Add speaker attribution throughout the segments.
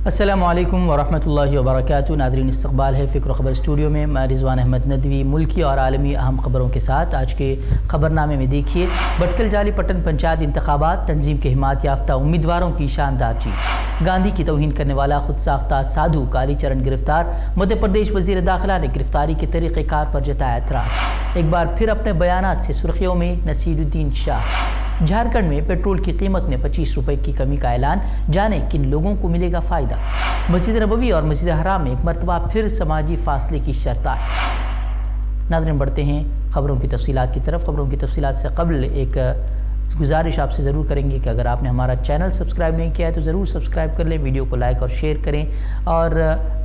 Speaker 1: السلام علیکم ورحمۃ اللہ وبرکاتہ. ناظرین, استقبال ہے فکر و خبر اسٹوڈیو میں. میں رضوان احمد ندوی ملکی اور عالمی اہم خبروں کے ساتھ. آج کے خبرنامے میں دیکھیے: بٹکل جالی پٹن پنچایت انتخابات، تنظیم کے حمایت یافتہ امیدواروں کی شاندار جیت. گاندھی کی توہین کرنے والا خود ساختہ سادھو کالی چرن گرفتار. مدھیہ پردیش وزیر داخلہ نے گرفتاری کے طریقہ کار پر جتایا اعتراض. ایک بار پھر اپنے بیانات سے سرخیوں میں نصیر الدین شاہ. جھارکھنڈ میں پیٹرول کی قیمت میں 25 روپے کی کمی کا اعلان. جانے کن لوگوں کو ملے گا فائدہ. مسجد نبوی اور مسجد حرام میں ایک مرتبہ پھر سماجی فاصلے کی شرط ہے. ناظرین, بڑھتے ہیں خبروں کی تفصیلات کی طرف. خبروں کی تفصیلات سے قبل ایک گزارش آپ سے ضرور کریں گے کہ اگر آپ نے ہمارا چینل سبسکرائب نہیں کیا ہے تو ضرور سبسکرائب کر لیں, ویڈیو کو لائک اور شیئر کریں, اور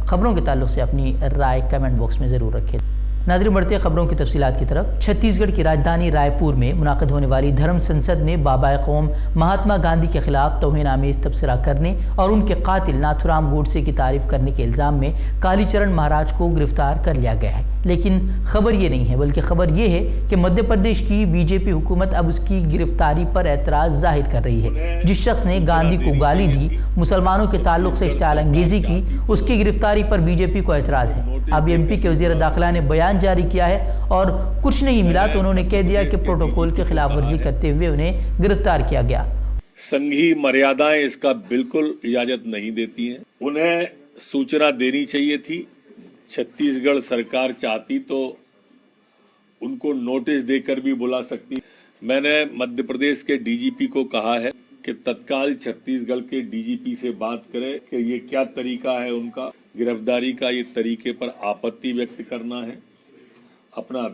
Speaker 1: خبروں کے تعلق سے اپنی رائے کمنٹ باکس میں ضرور رکھیں. ناظرین, بڑھتے خبروں کی تفصیلات کی طرف. چھتیس گڑھ کی راجدھانی رائے پور میں منعقد ہونے والی دھرم سنسد میں بابائے قوم مہاتما گاندھی کے خلاف توہین آمیز تبصرہ کرنے اور ان کے قاتل ناتھورام گوڈسے کی تعریف کرنے کے الزام میں کالی چرن مہاراج کو گرفتار کر لیا گیا ہے. لیکن خبر یہ نہیں ہے, بلکہ خبر یہ ہے کہ مدھیہ پردیش کی بی جے پی حکومت اب اس کی گرفتاری پر اعتراض ظاہر کر رہی ہے. جس شخص نے گاندھی کو گالی دی, مسلمانوں کے تعلق سے اشتعال انگیزی کی, اس کی گرفتاری پر بی جے پی کو اعتراض ہے. اب ایم پی کے وزیر داخلہ نے بیان جاری کیا ہے اور کچھ نہیں ملا تو انہوں نے کہہ دیا کہ پروٹوکول کی خلاف ورزی کرتے ہوئے انہیں گرفتار کیا گیا.
Speaker 2: سنگھی مریادائیں اس کا بالکل اجازت نہیں دیتی ہیں. انہیں سوچنا دینی چاہیے تھی. چھتیس گڑھ سرکار چاہتی تو ان کو نوٹس دے کر بھی بلا سکتی. میں نے مدھیہ پردیش کے ڈی جی پی کو کہا ہے کہ تتکال چھتیس گڑھ کے ڈی جی پی سے بات کرے کہ یہ کیا طریقہ ہے ان کا گرفتاری کا. یہ طریقے پر آپتی ویکت کرنا ہے, اپنا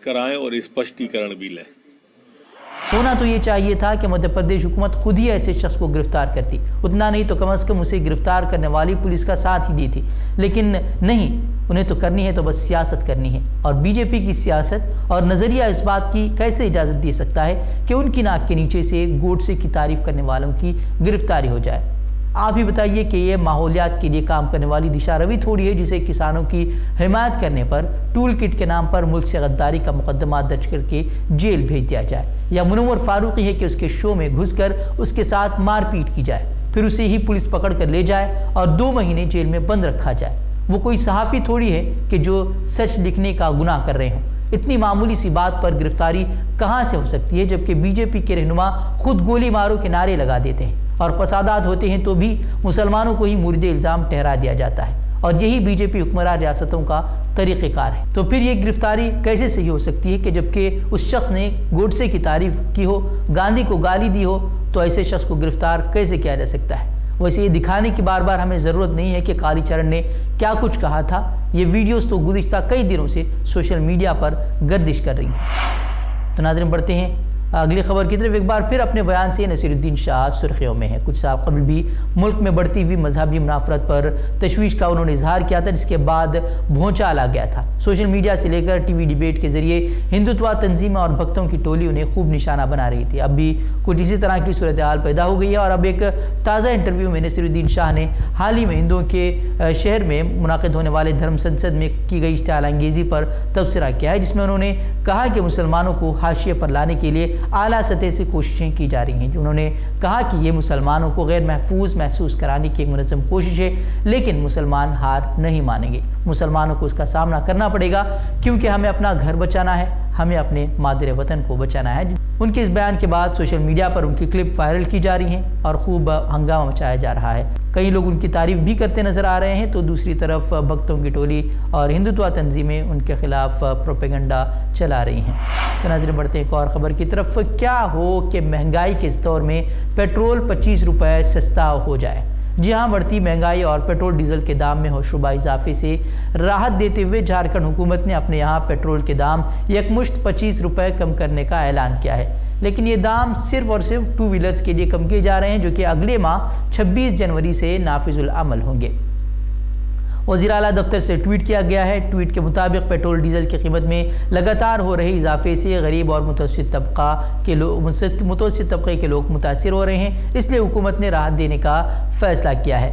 Speaker 2: کرائیں اور اسپشٹیکرن بھی لیں.
Speaker 1: ہونا تو یہ چاہیے تھا کہ مدھیہ پردیش حکومت خود ہی ایسے شخص کو گرفتار کرتی. اتنا نہیں تو کم از کم اسے گرفتار کرنے والی پولیس کا ساتھ ہی دیتی. لیکن نہیں, انہیں تو کرنی ہے تو بس سیاست کرنی ہے. اور بی جے پی کی سیاست اور نظریہ اس بات کی کیسے اجازت دے سکتا ہے کہ ان کی ناک کے نیچے سے گوڈسے کی تعریف کرنے والوں کی گرفتاری ہو جائے. آپ ہی بتائیے کہ یہ ماحولیات کے لیے کام کرنے والی دشا روی تھوڑی ہے جسے کسانوں کی حمایت کرنے پر ٹول کٹ کے نام پر ملک سے غداری کا مقدمہ درج کر کے جیل بھیج دیا جائے, یا منور فاروقی ہے کہ اس کے شو میں گھس کر اس کے ساتھ مار پیٹ کی جائے, پھر اسے ہی پولیس پکڑ کر لے جائے اور 2 مہینے جیل میں بند رکھا جائے. وہ کوئی صحافی تھوڑی ہے کہ جو سچ لکھنے کا گناہ کر رہے ہوں. اتنی معمولی سی بات پر گرفتاری کہاں سے ہو سکتی ہے, جبکہ بی جے پی کے رہنما خود گولی مارو کے نعرے لگا دیتے ہیں, اور فسادات ہوتے ہیں تو بھی مسلمانوں کو ہی مورد الزام ٹھہرا دیا جاتا ہے, اور یہی بی جے پی حکمراں ریاستوں کا طریقہ کار ہے. تو پھر یہ گرفتاری کیسے صحیح ہو سکتی ہے کہ جبکہ اس شخص نے گوڈسے کی تعریف کی ہو, گاندھی کو گالی دی ہو, تو ایسے شخص کو گرفتار کیسے کیا جا سکتا ہے. ویسے یہ دکھانے کی بار بار ہمیں ضرورت نہیں ہے کہ کالی چرن نے کیا کچھ کہا تھا. یہ ویڈیوز تو گزشتہ کئی دنوں سے سوشل میڈیا پر گردش کر رہی ہیں. تو ناظرین, بڑھتے ہیں اگلی خبر کی طرف. ایک بار پھر اپنے بیان سے نصیر الدین شاہ سرخیوں میں ہے. کچھ سال قبل بھی ملک میں بڑھتی ہوئی مذہبی منافرت پر تشویش کا انہوں نے اظہار کیا تھا, جس کے بعد بھونچال آ گیا تھا. سوشل میڈیا سے لے کر ٹی وی ڈیبیٹ کے ذریعے ہندوتوا تنظیمیں اور بھکتوں کی ٹولی انہیں خوب نشانہ بنا رہی تھی. اب بھی کچھ اسی طرح کی صورتحال پیدا ہو گئی ہے, اور اب ایک تازہ انٹرویو میں نصیر الدین شاہ نے حال ہی میں ہندوؤں کے شہر میں منعقد ہونے والے دھرم سنسد میں کی گئی اشتعال انگیزی پر تبصرہ کیا ہے, جس میں انہوں نے کہا کہ مسلمانوں کو حاشیے پر لانے کے لیے اعلیٰ سطح سے کوششیں کی جا رہی ہیں. انہوں نے کہا کہ یہ مسلمانوں کو غیر محفوظ محسوس کرانے کی ایک منظم کوشش ہے, لیکن مسلمان ہار نہیں مانیں گے. مسلمانوں کو اس کا سامنا کرنا پڑے گا, کیونکہ ہمیں اپنا گھر بچانا ہے, ہمیں اپنے مادر وطن کو بچانا ہے. ان کے اس بیان کے بعد سوشل میڈیا پر ان کی کلپ وائرل کی جا رہی ہیں اور خوب ہنگامہ مچایا جا رہا ہے. کئی لوگ ان کی تعریف بھی کرتے نظر آ رہے ہیں, تو دوسری طرف بھکتوں کی ٹولی اور ہندوتوا تنظیمیں ان کے خلاف پروپیگنڈا چلا رہی ہیں. تو ناظرین, بڑھتے ہیں ایک اور خبر کی طرف. کیا ہو کہ مہنگائی کے اس دور میں پیٹرول 25 روپے سستا ہو جائے. جی ہاں, بڑھتی مہنگائی اور پیٹرول ڈیزل کے دام میں ہوشربا اضافے سے راحت دیتے ہوئے جھارکھنڈ حکومت نے اپنے یہاں پیٹرول کے دام یکمشت 25 روپے کم کرنے کا اعلان کیا ہے. لیکن یہ دام صرف اور صرف 2 ویلرز کے لیے کم کیے جا رہے ہیں, جو کہ اگلے ماہ 26 جنوری سے نافذ العمل ہوں گے. وزیر اعلیٰ دفتر سے ٹویٹ کیا گیا ہے. ٹویٹ کے مطابق پیٹرول ڈیزل کی قیمت میں لگاتار ہو رہے اضافے سے غریب اور متوسط طبقے کے لوگ متاثر ہو رہے ہیں, اس لیے حکومت نے راحت دینے کا فیصلہ کیا ہے.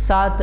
Speaker 1: 7